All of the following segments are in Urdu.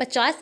50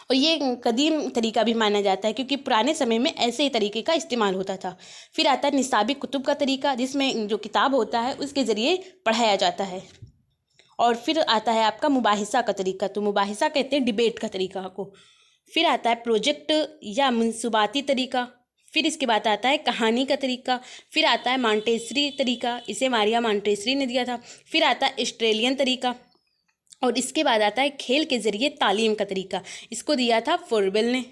اور یہ قدیم طریقہ بھی مانا جاتا ہے کیونکہ پرانے سمے میں ایسے ہی طریقے کا استعمال ہوتا تھا۔ پھر آتا ہے نصابی کتب کا طریقہ، جس میں جو کتاب ہوتا ہے اس کے ذریعے پڑھایا جاتا ہے۔ اور پھر آتا ہے آپ کا مباحثہ کا طریقہ، تو مباحثہ کہتے ہیں ڈیبیٹ کا طریقہ کو۔ پھر آتا ہے پروجیکٹ یا منصوباتی طریقہ۔ پھر اس کے بعد آتا ہے کہانی کا طریقہ۔ پھر آتا ہے مانٹیسری طریقہ، اسے ماریا مانٹیسری نے دیا تھا۔ پھر آتا ہے آسٹریلین طریقہ، اور اس کے بعد آتا ہے کھیل کے ذریعے تعلیم کا طریقہ، اس کو دیا تھا فوربیل نے۔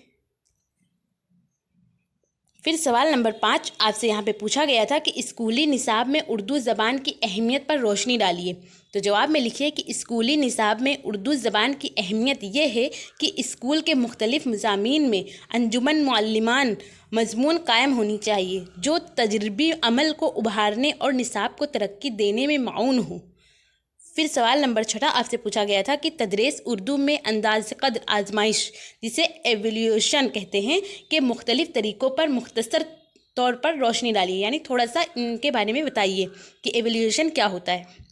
پھر سوال نمبر 5 آپ سے یہاں پہ پوچھا گیا تھا کہ اسکولی نصاب میں اردو زبان کی اہمیت پر روشنی ڈالیے، تو جواب میں لکھیے کہ اسکولی نصاب میں اردو زبان کی اہمیت یہ ہے کہ اسکول کے مختلف مضامین میں انجمن معلمان مضمون قائم ہونی چاہیے جو تجربی عمل کو ابھارنے اور نصاب کو ترقی دینے میں معاون ہوں۔ پھر سوال نمبر 6 آپ سے پوچھا گیا تھا کہ تدریس اردو میں انداز قدر آزمائش، جسے ایولیوشن کہتے ہیں، کہ مختلف طریقوں پر مختصر طور پر روشنی ڈالیے، یعنی تھوڑا سا ان کے بارے میں بتائیے کہ ایولیوشن کیا ہوتا ہے۔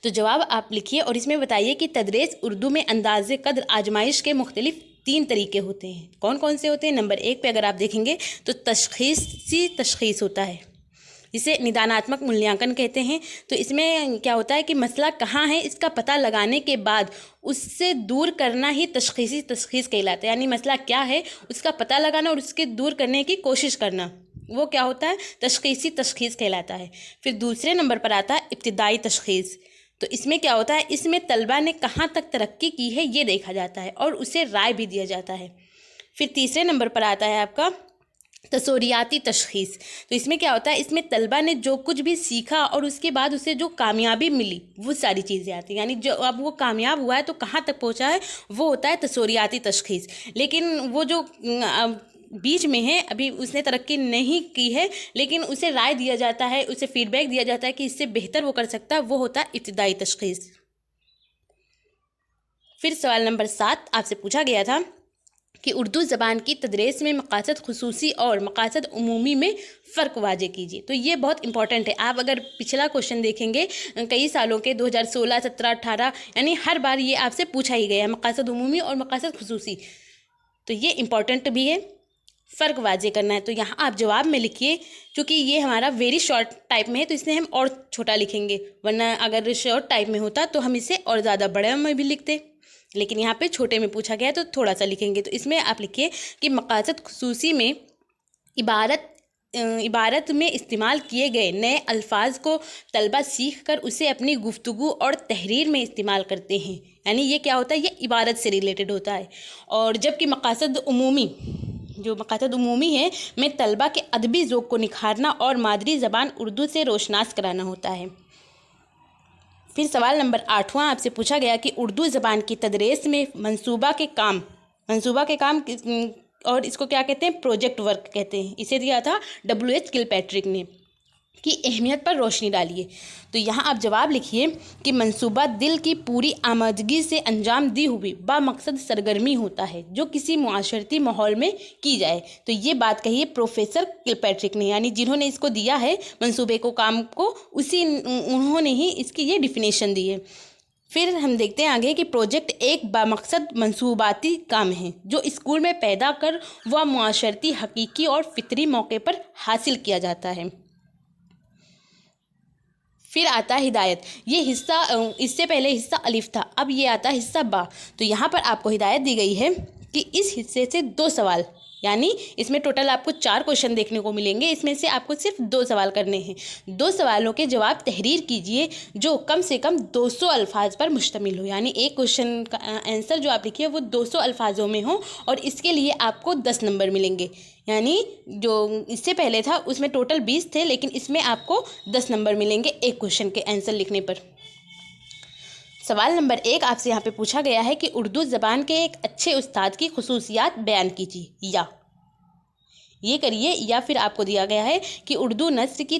تو جواب آپ لکھیے اور اس میں بتائیے کہ تدریس اردو میں انداز قدر آزمائش کے مختلف 3 طریقے ہوتے ہیں۔ کون کون سے ہوتے ہیں؟ نمبر 1 پہ اگر آپ دیکھیں گے تو تشخیص ہوتا ہے، اسے نداناتمک ملیانکن کہتے ہیں۔ تو اس میں کیا ہوتا ہے کہ مسئلہ کہاں ہے اس کا پتہ لگانے کے بعد اس سے دور کرنا ہی تشخیص کہلاتا ہے، یعنی مسئلہ کیا ہے اس کا پتہ لگانا اور اس کے دور کرنے کی کوشش کرنا، وہ کیا ہوتا ہے؟ تشخیص کہلاتا ہے۔ پھر دوسرے نمبر پر آتا ہے ابتدائی تشخیص، تو اس میں کیا ہوتا ہے؟ اس میں طلبہ نے کہاں تک ترقی کی ہے یہ دیکھا جاتا ہے اور اسے رائے بھی دیا جاتا ہے۔ پھر تیسرے نمبر پر آتا ہے آپ کا تصوریاتی تشخیص، تو اس میں کیا ہوتا ہے؟ اس میں طلبہ نے جو کچھ بھی سیکھا اور اس کے بعد اسے جو کامیابی ملی وہ ساری چیزیں آتی ہیں، یعنی جو اب وہ کامیاب ہوا ہے تو کہاں تک پہنچا ہے وہ ہوتا ہے تصوریاتی تشخیص۔ لیکن وہ جو بیچ میں ہے ابھی اس نے ترقی نہیں کی ہے لیکن اسے رائے دیا جاتا ہے، اسے فیڈ بیک دیا جاتا ہے کہ اس سے بہتر وہ کر سکتا ہے، وہ ہوتا ہے ابتدائی تشخیص۔ پھر سوال نمبر 7 آپ سے پوچھا گیا تھا کہ اردو زبان کی تدریس میں مقاصد خصوصی اور مقاصد عمومی میں فرق واضح کیجیے، تو یہ بہت امپورٹنٹ ہے۔ آپ اگر پچھلا کوشچن دیکھیں گے کئی سالوں کے 2016، 17، 18، یعنی ہر بار یہ آپ سے پوچھا ہی گیا ہے، مقاصد عمومی اور مقاصد خصوصی، تو یہ امپورٹنٹ بھی ہے، فرق واضح کرنا ہے۔ تو یہاں آپ جواب میں لکھیے، چونکہ یہ ہمارا ویری شارٹ ٹائپ میں ہے تو اس میں ہم اور چھوٹا لکھیں گے، ورنہ اگر شارٹ ٹائپ میں ہوتا تو ہم اسے اور زیادہ بڑے میں بھی لکھتے، لیکن یہاں پہ چھوٹے میں پوچھا گیا ہے تو تھوڑا سا لکھیں گے۔ تو اس میں آپ لکھیے کہ مقاصد خصوصی میں عبارت میں استعمال کیے گئے نئے الفاظ کو طلبہ سیکھ کر اسے اپنی گفتگو اور تحریر میں استعمال کرتے ہیں، یعنی یہ کیا ہوتا ہے؟ یہ عبارت سے ریلیٹڈ ہوتا ہے۔ اور جبکہ مقاصد عمومی ہے میں طلبہ کے ادبی ذوق کو نکھارنا اور مادری زبان اردو سے روشناس کرانا ہوتا ہے۔ پھر سوال نمبر 8 آپ سے پوچھا گیا کہ اردو زبان کی تدریس میں منصوبہ کے کام اور اس کو کیا کہتے ہیں؟ پروجیکٹ ورک کہتے ہیں، اسے دیا تھا WH کل پیٹرک نے، کی اہمیت پر روشنی ڈالیے۔ تو یہاں آپ جواب لکھیے کہ منصوبہ دل کی پوری آمادگی سے انجام دی ہوئی با مقصد سرگرمی ہوتا ہے جو کسی معاشرتی ماحول میں کی جائے۔ تو یہ بات کہی ہے پروفیسر کل پیٹرک نے، یعنی جنہوں نے اس کو دیا ہے منصوبے کو، کام کو، انہوں نے ہی اس کی یہ ڈیفینیشن دی ہے۔ پھر ہم دیکھتے ہیں آگے کہ پروجیکٹ ایک بامقصد منصوباتی کام ہے جو اسکول میں پیدا کر وہ معاشرتی حقیقی اور فطری موقع پر حاصل کیا جاتا ہے۔ پھر آتا ہے ہدایت، یہ حصہ اس سے پہلے حصہ الف تھا، اب یہ آتا ہے حصہ با۔ تو یہاں پر آپ کو ہدایت دی گئی ہے کہ اس حصے سے 2 سوال، یعنی اس میں ٹوٹل آپ کو 4 کوشچن دیکھنے کو ملیں گے، اس میں سے آپ کو صرف 2 سوال کرنے ہیں۔ 2 سوالوں کے جواب تحریر کیجئے جو کم سے کم 200 الفاظ پر مشتمل ہو، یعنی ایک کوشچن کا آنسر جو آپ لکھیے وہ 200 الفاظوں میں ہو، اور اس کے لیے آپ کو 10 نمبر ملیں گے، یعنی جو اس سے پہلے تھا اس میں ٹوٹل 20 تھے لیکن اس میں آپ کو 10 نمبر ملیں گے ایک کوشچن کے آنسر لکھنے پر۔ سوال نمبر 1 آپ سے یہاں پہ پوچھا گیا ہے کہ اردو زبان کے ایک اچھے استاد کی خصوصیات بیان کیجیے، یا یہ کریے، یا پھر آپ کو دیا گیا ہے کہ اردو نثر کی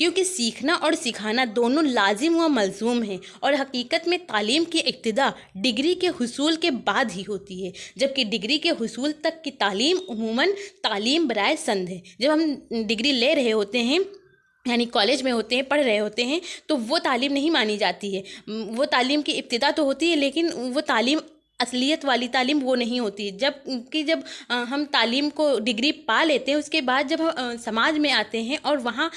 کیونکہ سیکھنا اور سکھانا دونوں لازم و ملزوم ہیں اور حقیقت میں تعلیم کی ابتدا ڈگری کے حصول کے بعد ہی ہوتی ہے، جبکہ ڈگری کے حصول تک کی تعلیم عموماً تعلیم برائے سند ہے۔ جب ہم ڈگری لے رہے ہوتے ہیں، یعنی کالج میں ہوتے ہیں، پڑھ رہے ہوتے ہیں، تو وہ تعلیم نہیں مانی جاتی ہے۔ وہ تعلیم کی ابتدا تو ہوتی ہے، لیکن وہ تعلیم اصلیت والی تعلیم وہ نہیں ہوتی۔ جب ہم تعلیم کو ڈگری پا لیتے ہیں، اس کے بعد جب ہم سماج میں آتے ہیں اور وہاں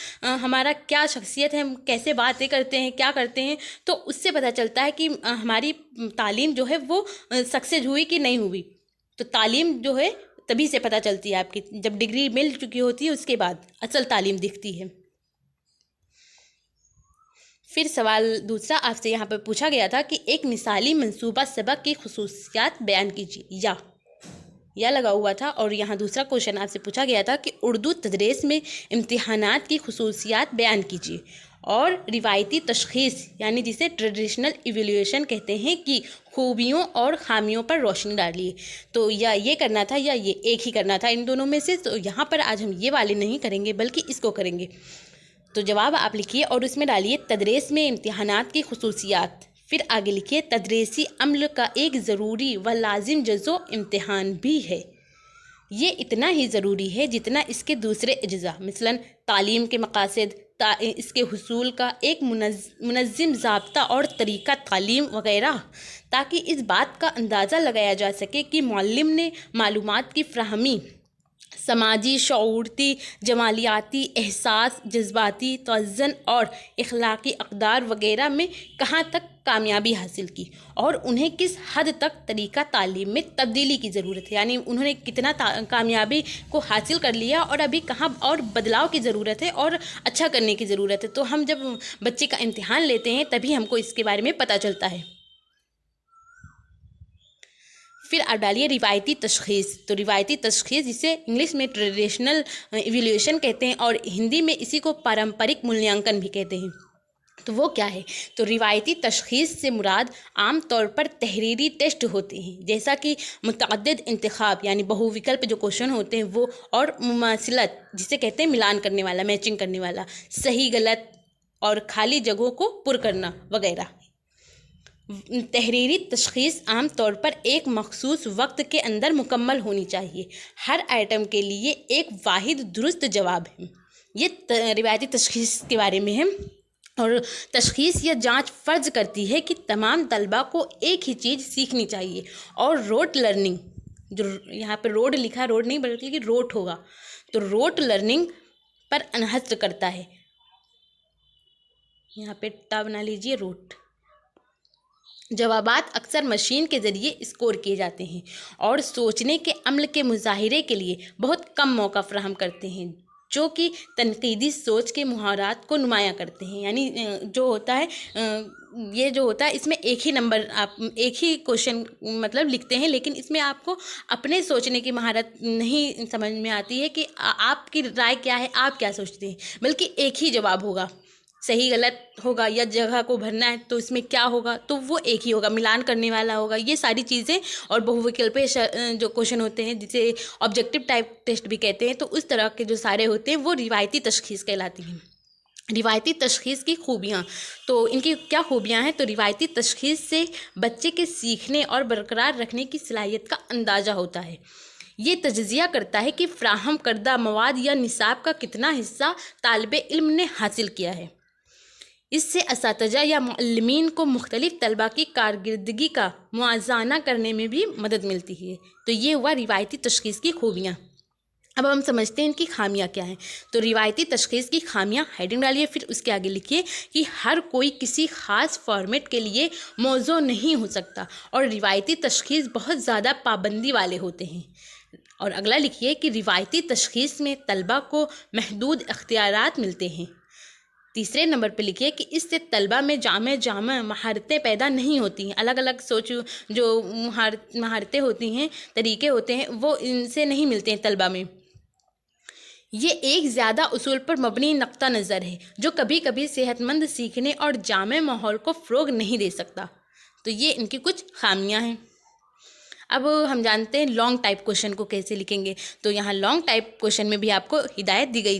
ہمارا کیا شخصیت ہے، ہم کیسے باتیں کرتے ہیں، کیا کرتے ہیں، تو اس سے پتہ چلتا ہے کہ ہماری تعلیم جو ہے وہ سکسیز ہوئی کہ نہیں ہوئی۔ تو تعلیم جو ہے تبھی سے پتہ چلتی ہے آپ کی، جب ڈگری مل چکی ہوتی ہے اس کے بعد اصل تعلیم دکھتی ہے۔ پھر سوال دوسرا آپ سے یہاں پہ پوچھا گیا تھا کہ ایک مثالی منصوبہ سبق کی خصوصیات بیان کیجیے، یا لگا ہوا تھا، اور یہاں دوسرا کوشچن آپ سے پوچھا گیا تھا کہ اردو تدریس میں امتحانات کی خصوصیات بیان کیجیے، اور روایتی تشخیص یعنی جسے ٹریڈیشنل ایویلیویشن کہتے ہیں کی خوبیوں اور خامیوں پر روشنی ڈالیے۔ تو یا یہ کرنا تھا یا یہ ایک ہی کرنا تھا ان دونوں میں سے، تو یہاں پر آج ہم یہ والے نہیں کریں گے بلکہ اس کو کریں گے۔ تو جواب آپ لکھیے اور اس میں ڈالیے تدریس میں امتحانات کی خصوصیات، پھر آگے لکھیے تدریسی عمل کا ایک ضروری و لازم جزو امتحان بھی ہے۔ یہ اتنا ہی ضروری ہے جتنا اس کے دوسرے اجزاء، مثلاً تعلیم کے مقاصد، اس کے حصول کا ایک منظم ضابطہ اور طریقہ تعلیم وغیرہ، تاکہ اس بات کا اندازہ لگایا جا سکے کہ معلم نے معلومات کی فراہمی سماجی، شعورتی، جمالیاتی، احساس، جذباتی توازن اور اخلاقی اقدار وغیرہ میں کہاں تک کامیابی حاصل کی، اور انہیں کس حد تک طریقہ تعلیم میں تبدیلی کی ضرورت ہے، یعنی انہوں نے کتنا کامیابی کو حاصل کر لیا اور ابھی کہاں اور بدلاؤ کی ضرورت ہے اور اچھا کرنے کی ضرورت ہے۔ تو ہم جب بچے کا امتحان لیتے ہیں تبھی ہم کو اس کے بارے میں پتہ چلتا ہے۔ پھر آپ ڈالیے روایتی تشخیص، تو روایتی تشخیص جسے انگلش میں ٹریڈیشنل ایویلیویشن کہتے ہیں اور ہندی میں اسی کو پارمپرک ملیانکن بھی کہتے ہیں۔ تو وہ کیا ہے؟ تو روایتی تشخیص سے مراد عام طور پر تحریری ٹیسٹ ہوتے ہیں، جیسا کہ متعدد انتخاب یعنی بہو وکلپ جو کوشچن ہوتے ہیں وہ، اور مماثلت جسے کہتے ہیں ملان کرنے والا، میچنگ کرنے والا، صحیح غلط اور خالی جگہوں کو پر کرنا وغیرہ۔ تحریری تشخیص عام طور پر ایک مخصوص وقت کے اندر مکمل ہونی چاہیے۔ ہر آئٹم کے لیے ایک واحد درست جواب ہے۔ یہ روایتی تشخیص کے بارے میں ہے، اور تشخیص یا جانچ فرض کرتی ہے کہ تمام طلباء کو ایک ہی چیز سیکھنی چاہیے، اور روٹ لرننگ، جو یہاں پہ روڈ لکھا، روڈ نہیں بلکہ کہ روٹ ہوگا، تو روٹ لرننگ پر انحصر کرتا ہے۔ یہاں پہ ٹا بنا لیجیے، روٹ۔ جوابات اکثر مشین کے ذریعے اسکور کیے جاتے ہیں اور سوچنے کے عمل کے مظاہرے کے لیے بہت کم موقع فراہم کرتے ہیں، جو کہ تنقیدی سوچ کے مہارات کو نمایاں کرتے ہیں۔ یعنی جو ہوتا ہے یہ جو ہوتا ہے اس میں ایک ہی نمبر، آپ ایک ہی کوشچن مطلب لکھتے ہیں، لیکن اس میں آپ کو اپنے سوچنے کی مہارت نہیں سمجھ میں آتی ہے کہ آپ کی رائے کیا ہے، آپ کیا سوچتے ہیں، بلکہ ایک ہی جواب ہوگا، صحیح غلط ہوگا، یا جگہ کو بھرنا ہے تو اس میں کیا ہوگا، تو وہ ایک ہی ہوگا، ملان کرنے والا ہوگا، یہ ساری چیزیں۔ اور بہو وکلپی جو کوشچن ہوتے ہیں جسے آبجیکٹیو ٹائپ ٹیسٹ بھی کہتے ہیں، تو اس طرح کے جو سارے ہوتے ہیں وہ روایتی تشخیص کہلاتی ہیں۔ روایتی تشخیص کی خوبیاں، تو ان کی کیا خوبیاں ہیں؟ تو روایتی تشخیص سے بچے کے سیکھنے اور برقرار رکھنے کی صلاحیت کا اندازہ ہوتا ہے۔ یہ تجزیہ کرتا ہے کہ فراہم کردہ مواد یا نصاب کا کتنا حصہ طالب علم نے حاصل کیا ہے۔ اس سے اساتذہ یا معلمین کو مختلف طلباء کی کارکردگی کا موازنہ کرنے میں بھی مدد ملتی ہے۔ تو یہ ہوا روایتی تشخیص کی خوبیاں۔ اب ہم سمجھتے ہیں ان کی خامیاں کیا ہیں۔ تو روایتی تشخیص کی خامیاں، ہیڈنگ ڈالیے، پھر اس کے آگے لکھیے کہ ہر کوئی کسی خاص فارمیٹ کے لیے موزوں نہیں ہو سکتا، اور روایتی تشخیص بہت زیادہ پابندی والے ہوتے ہیں۔ اور اگلا لکھیے کہ روایتی تشخیص میں طلباء کو محدود اختیارات ملتے ہیں۔ تیسرے نمبر پہ لکھیے کہ اس سے طلباء میں جامع مہارتیں پیدا نہیں ہوتی ہیں، الگ الگ سوچ جو مہارتیں ہوتی ہیں، طریقے ہوتے ہیں، وہ ان سے نہیں ملتے ہیں طلباء میں۔ یہ ایک زیادہ اصول پر مبنی نقطہ نظر ہے جو کبھی کبھی صحت مند سیکھنے اور جامع ماحول کو فروغ نہیں دے سکتا۔ تو یہ ان کی کچھ خامیاں ہیں۔ اب ہم جانتے ہیں لانگ ٹائپ کوشچن کو کیسے لکھیں گے۔ تو یہاں لانگ ٹائپ کوشچن میں بھی آپ کو ہدایت دی گئی۔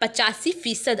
85%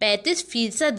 35%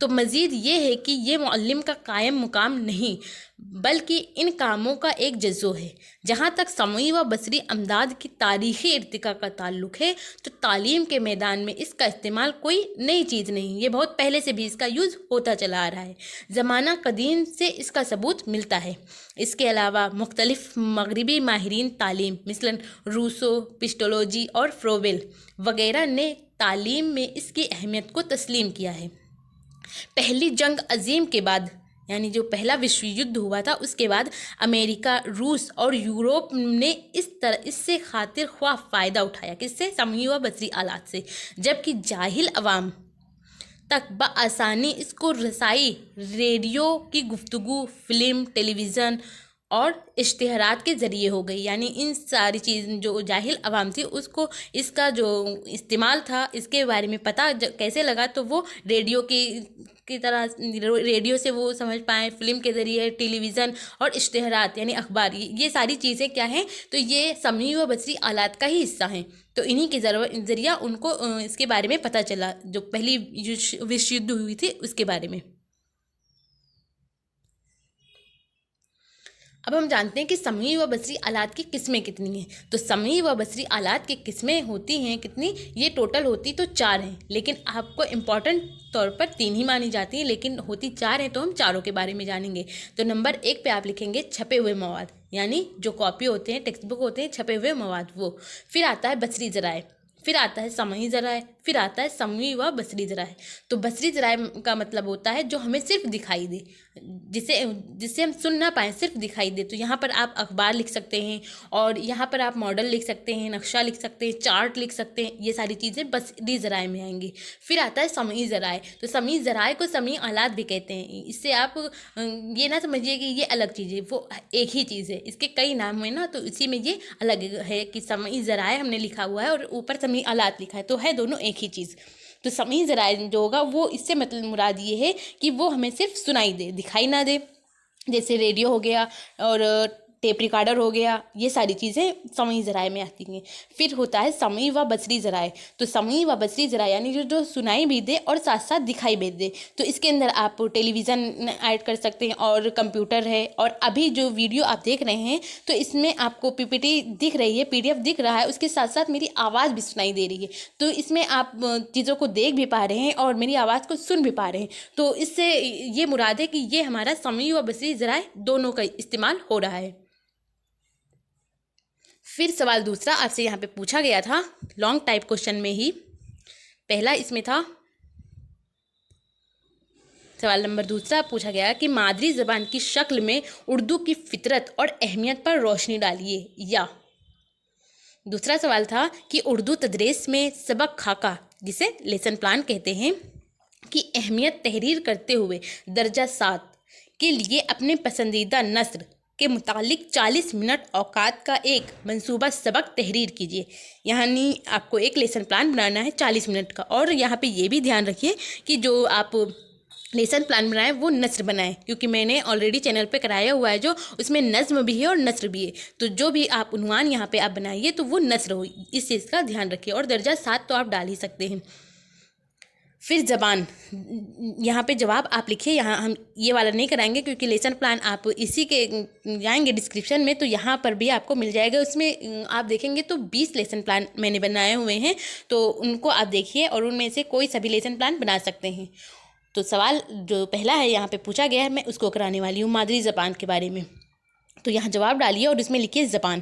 تو مزید یہ ہے کہ یہ معلم کا قائم مقام نہیں بلکہ ان کاموں کا ایک جزو ہے۔ جہاں تک سمعی و بصری امداد کی تاریخی ارتقاء کا تعلق ہے تو تعلیم کے میدان میں اس کا استعمال کوئی نئی چیز نہیں، یہ بہت پہلے سے بھی اس کا یوز ہوتا چلا آ رہا ہے، زمانہ قدیم سے اس کا ثبوت ملتا ہے۔ اس کے علاوہ مختلف مغربی ماہرین تعلیم مثلاً روسو، پسٹولوجی اور فروبل وغیرہ نے تعلیم میں اس کی اہمیت کو تسلیم کیا ہے۔ پہلی جنگ عظیم کے بعد، یعنی جو پہلا وشو یدھ ہوا تھا، اس کے بعد امریکہ، روس اور یورپ نے اس سے خاطر خواہ فائدہ اٹھایا، کس سے؟ سمعی و بصری آلات سے، جبکہ جاہل عوام تک بآسانی اس کو رسائی ریڈیو کی گفتگو، فلم، ٹیلی ویژن اور اشتہارات کے ذریعے ہو گئی۔ یعنی ان ساری چیزیں جو جاہل عوام تھی اس کو اس کا جو استعمال تھا، اس کے بارے میں پتہ کیسے لگا، تو وہ ریڈیو کی طرح ریڈیو سے وہ سمجھ پائیں، فلم کے ذریعے، ٹیلی ویژن اور اشتہارات یعنی اخبار، یہ ساری چیزیں کیا ہیں؟ تو یہ سمعی و بصری آلات کا ہی حصہ ہیں۔ تو انہی کے ذریعہ ان کو اس کے بارے میں پتہ چلا، جو پہلی وشو یدھ ہوئی تھی اس کے بارے میں۔ اب ہم جانتے ہیں کہ سمعی و بصری آلات کی قسمیں کتنی ہیں۔ تو سمعی و بصری آلات کی قسمیں ہوتی ہیں کتنی؟ یہ ٹوٹل ہوتی تو 4 ہیں، لیکن آپ کو امپورٹنٹ طور پر 3 ہی مانی جاتی ہیں، لیکن ہوتی 4 ہیں، تو ہم چاروں کے بارے میں جانیں گے۔ تو نمبر 1 پہ آپ لکھیں گے چھپے ہوئے مواد، یعنی جو کاپی ہوتے ہیں، ٹیکسٹ بک ہوتے ہیں، چھپے ہوئے مواد وہ۔ پھر آتا ہے بصری ذرائع، پھر آتا ہے سمعی ذرائع، پھر آتا ہے سمعی و بصری ذرائع۔ تو بصری ذرائع کا مطلب ہوتا ہے جو ہمیں صرف دکھائی دے، جسے ہم سن نہ پائیں، صرف دکھائی دے۔ تو یہاں پر آپ اخبار لکھ سکتے ہیں، اور یہاں پر آپ ماڈل لکھ سکتے ہیں، نقشہ لکھ سکتے ہیں، چارٹ لکھ سکتے ہیں، یہ ساری چیزیں بصری ذرائع میں آئیں گی۔ پھر آتا ہے سمعی ذرائع، تو سمعی ذرائع کو سمعی آلات بھی کہتے ہیں۔ اس سے آپ یہ نہ سمجھیے کہ یہ الگ چیز ہے، وہ ایک ہی چیز ہے، اس کے کئی نام ہیں نا، تو اسی میں یہ الگ ہے کہ سمعی ذرائع ہم نے لکھا ہوا ہے اور اوپر سمعی آلات لکھا ہے، تو ہے دونوں ایک ہی چیز۔ تو سمعی ذرائع جو ہوگا وہ اس سے مطلب مراد یہ ہے کہ وہ ہمیں صرف سنائی دے، دکھائی نہ دے، جیسے ریڈیو ہو گیا اور ٹیپ ریکارڈر ہو گیا، یہ ساری چیزیں سمعی ذرائع میں آتی ہیں۔ پھر ہوتا ہے سمعی و بصری ذرائع، تو سمعی و بصری ذرائع یعنی جو سنائی بھی دے اور ساتھ ساتھ دکھائی بھی دے۔ تو اس کے اندر آپ ٹیلی ویژن ایڈ کر سکتے ہیں، اور کمپیوٹر ہے، اور ابھی جو ویڈیو آپ دیکھ رہے ہیں تو اس میں آپ کو پی پی ٹی دکھ رہی ہے، پی ڈی ایف دکھ رہا ہے، اس کے ساتھ ساتھ میری آواز بھی سنائی دے رہی ہے، تو اس میں آپ چیزوں کو دیکھ بھی پا رہے ہیں اور میری آواز کو سن بھی پا رہے ہیں۔ تو اس سے یہ مراد ہے کہ یہ ہمارا سمعی و بصری ذرائع دونوں کا استعمال ہو رہا ہے۔ پھر سوال دوسرا آپ سے یہاں پہ پوچھا گیا تھا لانگ ٹائپ کوشچن میں ہی، پہلا اس میں تھا سوال نمبر دوسرا پوچھا گیا کہ مادری زبان کی شکل میں اردو کی فطرت اور اہمیت پر روشنی ڈالیے، یا دوسرا سوال تھا کہ اردو تدریس میں سبق خاکہ، جسے لیسن پلان کہتے ہیں، کی اہمیت تحریر کرتے ہوئے درجہ 7 کے لیے اپنے پسندیدہ نثر کے متعلق 40 منٹ اوقات کا ایک منصوبہ سبق تحریر کیجیے۔ یعنی آپ کو ایک لیسن پلان بنانا ہے 40 منٹ کا، اور یہاں پہ یہ بھی دھیان رکھیے کہ جو آپ لیسن پلان بنائیں وہ نثر بنائیں، کیونکہ میں نے آلریڈی چینل پہ کرایا ہوا ہے جو اس میں نظم بھی ہے اور نثر بھی ہے، تو جو بھی آپ عنوان یہاں پہ آپ بنائیے تو وہ نثر ہو، اس چیز کا دھیان رکھیے، اور درجہ 7 تو آپ ڈال ہی سکتے ہیں۔ پھر زبان، یہاں پہ جواب آپ لکھیے، یہاں ہم یہ والا نہیں کرائیں گے کیونکہ لیسن پلان آپ اسی کے جائیں گے ڈسکرپشن میں تو یہاں پر بھی آپ کو مل جائے گا، اس میں آپ دیکھیں گے تو 20 لیسن پلان میں نے بنائے ہوئے ہیں، تو ان کو آپ دیکھیے اور ان میں سے کوئی سبھی لیسن پلان بنا سکتے ہیں۔ تو سوال جو پہلا ہے یہاں پہ پوچھا گیا ہے، میں اس کو کرانے والی ہوں مادری زبان کے بارے میں، تو یہاں جواب ڈالیے اور اس میں لکھیے زبان۔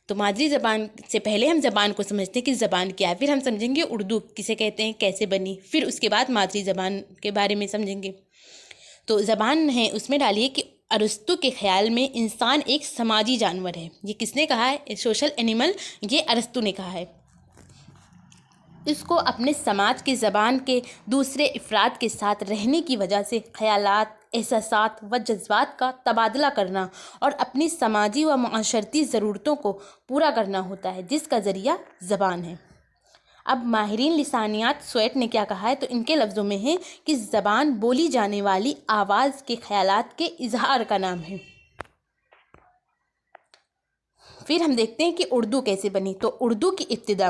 تو مادری زبان سے پہلے ہم زبان کو سمجھتے ہیں کہ زبان کیا ہے، پھر ہم سمجھیں گے اردو کسے کہتے ہیں، کیسے بنی، پھر اس کے بعد مادری زبان کے بارے میں سمجھیں گے۔ تو زبان ہے، اس میں ڈالیے کہ ارسطو کے خیال میں انسان ایک سماجی جانور ہے۔ یہ کس نے کہا ہے؟ سوشل اینیمل، یہ ارسطو نے کہا ہے۔ اس کو اپنے سماج کی زبان کے دوسرے افراد کے ساتھ رہنے کی وجہ سے خیالات، احساسات و جذبات کا تبادلہ کرنا اور اپنی سماجی و معاشرتی ضرورتوں کو پورا کرنا ہوتا ہے، جس کا ذریعہ زبان ہے۔ اب ماہرین لسانیات سویٹ نے کیا کہا ہے، تو ان کے لفظوں میں ہے کہ زبان بولی جانے والی آواز کے خیالات کے اظہار کا نام ہے۔ پھر ہم دیکھتے ہیں کہ اردو کیسے بنی۔ تو اردو کی ابتدا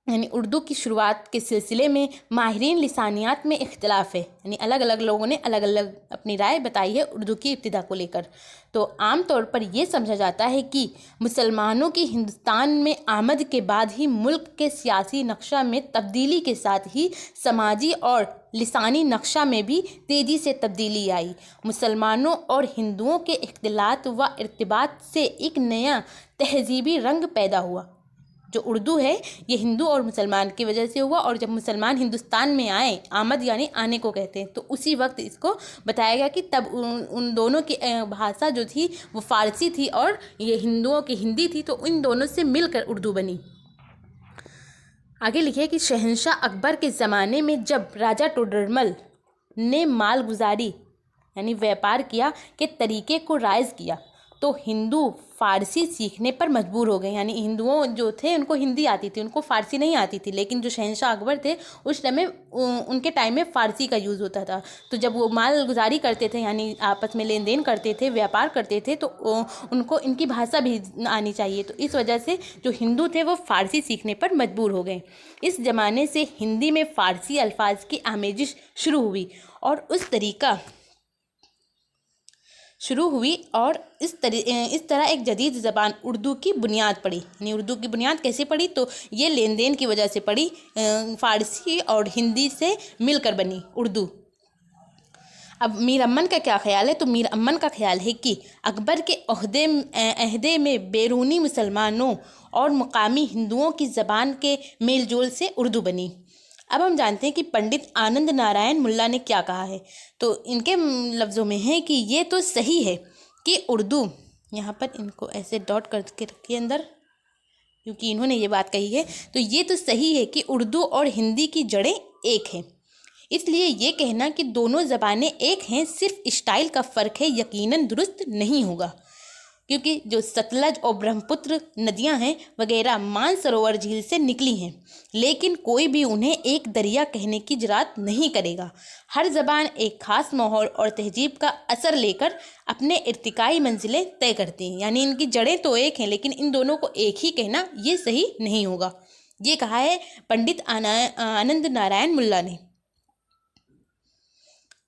یعنی اردو کی شروعات کے سلسلے میں ماہرین لسانیات میں اختلاف ہے، یعنی الگ الگ لوگوں نے الگ الگ اپنی رائے بتائی ہے اردو کی ابتدا کو لے کر۔ تو عام طور پر یہ سمجھا جاتا ہے کہ مسلمانوں کی ہندوستان میں آمد کے بعد ہی ملک کے سیاسی نقشہ میں تبدیلی کے ساتھ ہی سماجی اور لسانی نقشہ میں بھی تیزی سے تبدیلی آئی۔ مسلمانوں اور ہندوؤں کے اختلاط و ارتباط سے ایک نیا تہذیبی رنگ پیدا ہوا۔ جو اردو ہے یہ ہندو اور مسلمان کی وجہ سے ہوا، اور جب مسلمان ہندوستان میں آئے، آمد یعنی آنے کو کہتے ہیں، تو اسی وقت اس کو بتایا گیا کہ تب ان دونوں کی بھاشا جو تھی وہ فارسی تھی اور یہ ہندوؤں کی ہندی تھی، تو ان دونوں سے مل کر اردو بنی۔ آگے لکھے کہ شہنشاہ اکبر کے زمانے میں جب راجہ ٹوڈرمل نے مال گزاری یعنی ویپار کیا کے طریقے کو رائج کیا تو ہندو فارسی سیکھنے پر مجبور ہو گئے، یعنی ہندوؤں جو تھے ان کو ہندی آتی تھی، ان کو فارسی نہیں آتی تھی، لیکن جو شہنشاہ اکبر تھے اس ٹائم میں ان کے ٹائم میں فارسی کا یوز ہوتا تھا۔ تو جب وہ مال گزاری کرتے تھے یعنی آپس میں لین دین کرتے تھے، ویاپار کرتے تھے، تو ان کو ان کی بھاشا بھی آنی چاہیے، تو اس وجہ سے جو ہندو تھے وہ فارسی سیکھنے پر مجبور ہو گئے۔ اس زمانے سے ہندی میں فارسی الفاظ کی آمیزش شروع ہوئی اور اس طرح ایک جدید زبان اردو کی بنیاد پڑی۔ یعنی اردو کی بنیاد کیسے پڑی؟ تو یہ لین دین کی وجہ سے پڑی، فارسی اور ہندی سے مل کر بنی اردو۔ اب میر امن کا کیا خیال ہے؟ تو میر امن کا خیال ہے کہ اکبر کے عہدے میں بیرونی مسلمانوں اور مقامی ہندوؤں کی زبان کے میل جول سے اردو بنی۔ اب ہم جانتے ہیں کہ پنڈت آنند نارائن ملا نے کیا کہا ہے، تو ان کے لفظوں میں ہے کہ یہ تو صحیح ہے کہ اردو، یہاں پر ان کو ایسے ڈاٹ کر کے رکھیے اندر کیونکہ انہوں نے یہ بات کہی ہے، تو یہ تو صحیح ہے کہ اردو اور ہندی کی جڑیں ایک ہیں، اس لیے یہ کہنا کہ دونوں زبانیں ایک ہیں صرف اسٹائل کا فرق ہے یقیناً درست نہیں ہوگا، کیونکہ جو ستلج اور برہمپتر ندیاں ہیں وغیرہ مان سروور جھیل سے نکلی ہیں، لیکن کوئی بھی انہیں ایک دریا کہنے کی جرات نہیں کرے گا۔ ہر زبان ایک خاص ماحول اور تہذیب کا اثر لے کر اپنے ارتقائی منزلیں طے کرتی ہیں، یعنی ان کی جڑیں تو ایک ہیں لیکن ان دونوں کو ایک ہی کہنا یہ صحیح نہیں ہوگا، یہ کہا ہے پنڈت آنند نارائن ملا نے۔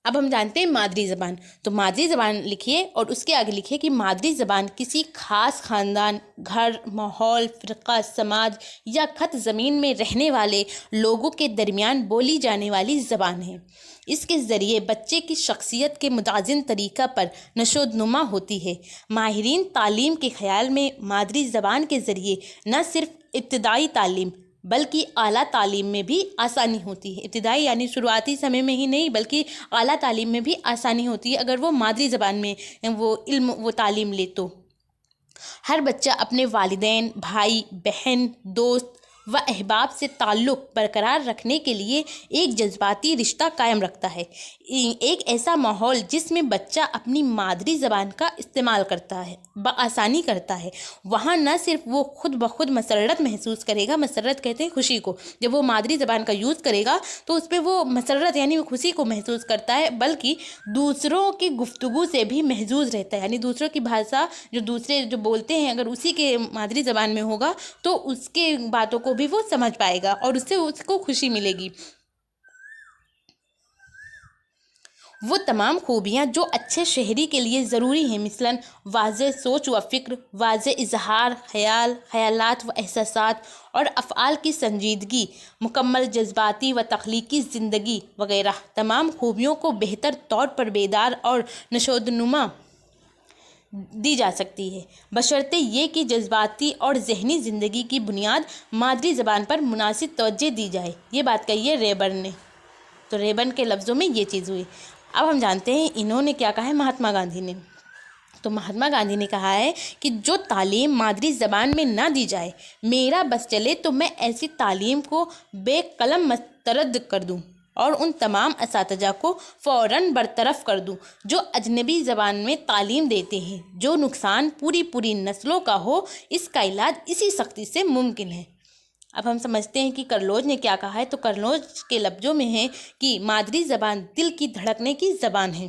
اب ہم جانتے ہیں مادری زبان، تو مادری زبان لکھیے اور اس کے آگے لکھیے کہ مادری زبان کسی خاص خاندان، گھر، ماحول، فرقہ، سماج یا خط زمین میں رہنے والے لوگوں کے درمیان بولی جانے والی زبان ہے۔ اس کے ذریعے بچے کی شخصیت کے متوازن طریقہ پر نشوونما ہوتی ہے۔ ماہرین تعلیم کے خیال میں مادری زبان کے ذریعے نہ صرف ابتدائی تعلیم بلکہ اعلیٰ تعلیم میں بھی آسانی ہوتی ہے۔ ابتدائی یعنی شروعاتی سمے میں ہی نہیں بلکہ اعلیٰ تعلیم میں بھی آسانی ہوتی ہے اگر وہ مادری زبان میں وہ علم وہ تعلیم لے تو۔ ہر بچہ اپنے والدین، بھائی، بہن، دوست و احباب سے تعلق برقرار رکھنے کے لیے ایک جذباتی رشتہ قائم رکھتا ہے۔ ایک ایسا ماحول جس میں بچہ اپنی مادری زبان کا استعمال کرتا ہے، بآسانی کرتا ہے، وہاں نہ صرف وہ خود بخود مسرت محسوس کرے گا، مسرت کہتے ہیں خوشی کو، جب وہ مادری زبان کا یوز کرے گا تو اس پہ وہ مسرت یعنی خوشی کو محسوس کرتا ہے، بلکہ دوسروں کی گفتگو سے بھی محظوظ رہتا ہے، یعنی دوسروں کی بھاشا جو دوسرے جو بولتے ہیں اگر اسی کے مادری زبان میں ہوگا تو اس کے باتوں کو بھی وہ سمجھ پائے گا اور اس سے اس کو خوشی ملے گی۔ وہ تمام خوبیاں جو اچھے شہری کے لیے ضروری ہیں، مثلاً واضح سوچ و فکر، واضح اظہار خیال، خیالات و احساسات اور افعال کی سنجیدگی، مکمل جذباتی و تخلیقی زندگی وغیرہ، تمام خوبیوں کو بہتر طور پر بیدار اور نشوونما دی جا سکتی ہے، بشرطے یہ کہ جذباتی اور ذہنی زندگی کی بنیاد مادری زبان پر مناسب توجہ دی جائے۔ یہ بات کہی ہے ریبن نے، تو ریبن کے لفظوں میں یہ چیز ہوئی۔ اب ہم جانتے ہیں انہوں نے کیا کہا ہے مہاتما گاندھی نے، تو مہاتما گاندھی نے کہا ہے کہ جو تعلیم مادری زبان میں نہ دی جائے، میرا بس چلے تو میں ایسی تعلیم کو بے قلم مسترد کر دوں اور ان تمام اساتذہ کو فوراً برطرف کر دوں جو اجنبی زبان میں تعلیم دیتے ہیں۔ جو نقصان پوری نسلوں کا ہو، اس کا علاج اسی سختی سے ممکن ہے۔ اب ہم سمجھتے ہیں کہ کرلوج نے کیا کہا ہے، تو کرلوج کے لفظوں میں ہے کہ مادری زبان دل کی دھڑکنے کی زبان ہے۔